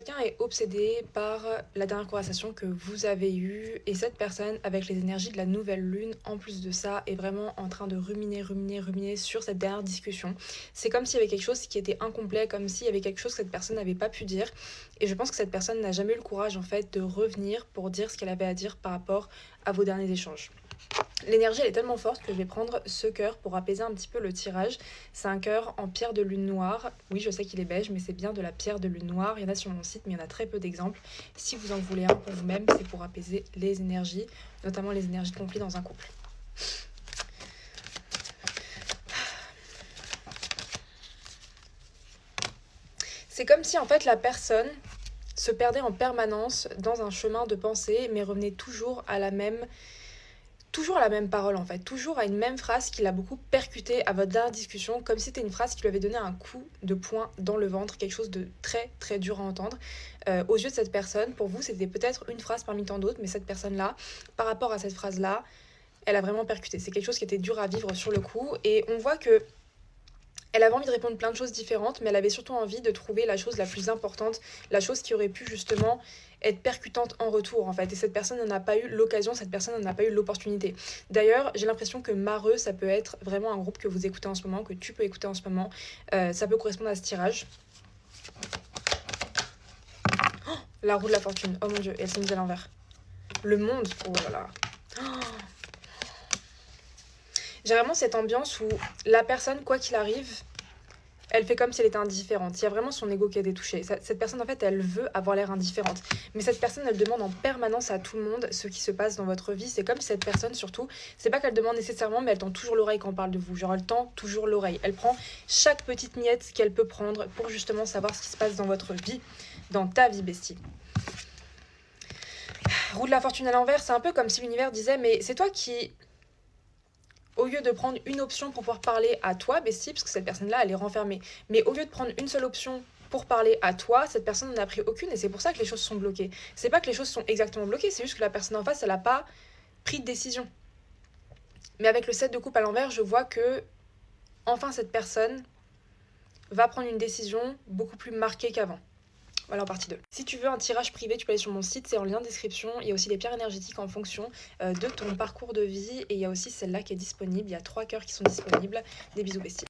Quelqu'un est obsédé par la dernière conversation que vous avez eue et cette personne, avec les énergies de la nouvelle lune, en plus de ça, est vraiment en train de ruminer sur cette dernière discussion. C'est comme s'il y avait quelque chose qui était incomplet, comme s'il y avait quelque chose que cette personne n'avait pas pu dire. Et je pense que cette personne n'a jamais eu le courage en fait de revenir pour dire ce qu'elle avait à dire par rapport à vos derniers échanges. L'énergie elle est tellement forte que je vais prendre ce cœur pour apaiser un petit peu le tirage. C'est un cœur en pierre de lune noire. Oui, je sais qu'il est beige, mais c'est bien de la pierre de lune noire. Il y en a sur mon site, mais il y en a très peu d'exemples. Si vous en voulez un pour vous-même, c'est pour apaiser les énergies, notamment les énergies de conflit dans un couple. C'est comme si en fait la personne se perdait en permanence dans un chemin de pensée, mais revenait toujours à la même parole en fait, toujours à une même phrase qui l'a beaucoup percuté à votre dernière discussion, comme si c'était une phrase qui lui avait donné un coup de poing dans le ventre, quelque chose de très très dur à entendre. Aux yeux de cette personne, pour vous c'était peut-être une phrase parmi tant d'autres, mais cette personne-là, par rapport à cette phrase-là, elle a vraiment percuté. C'est quelque chose qui était dur à vivre sur le coup, et on voit que elle avait envie de répondre plein de choses différentes, mais elle avait surtout envie de trouver la chose la plus importante, la chose qui aurait pu justement être percutante en retour en fait. Et cette personne n'en a pas eu l'occasion, cette personne n'en a pas eu l'opportunité. D'ailleurs, j'ai l'impression que Mareux, ça peut être vraiment un groupe que vous écoutez en ce moment, que tu peux écouter en ce moment. Ça peut correspondre à ce tirage. La roue de la fortune, oh mon dieu, elle s'est mise à l'envers. Le monde, oh là là. J'ai vraiment cette ambiance où la personne, quoi qu'il arrive, elle fait comme si elle était indifférente. Il y a vraiment son ego qui a été touché. Cette personne, en fait, elle veut avoir l'air indifférente. Mais cette personne, elle demande en permanence à tout le monde ce qui se passe dans votre vie. C'est comme si cette personne, surtout, c'est pas qu'elle demande nécessairement, mais elle tend toujours l'oreille quand on parle de vous. Genre, elle tend toujours l'oreille. Elle prend chaque petite miette qu'elle peut prendre pour justement savoir ce qui se passe dans votre vie, dans ta vie, bestie. Roue de la fortune à l'envers, c'est un peu comme si l'univers disait, mais c'est toi qui... Au lieu de prendre une option pour pouvoir parler à toi, bestie, parce que cette personne-là, elle est renfermée, mais au lieu de prendre une seule option pour parler à toi, cette personne n'en a pris aucune et c'est pour ça que les choses sont bloquées. C'est pas que les choses sont exactement bloquées, c'est juste que la personne en face, elle n'a pas pris de décision. Mais avec le 7 de coupe à l'envers, je vois que, enfin, cette personne va prendre une décision beaucoup plus marquée qu'avant. Voilà en partie 2. Si tu veux un tirage privé, tu peux aller sur mon site, c'est en lien de description. Il y a aussi des pierres énergétiques en fonction de ton parcours de vie et il y a aussi celle-là qui est disponible. Il y a 3 cœurs qui sont disponibles. Des bisous besties.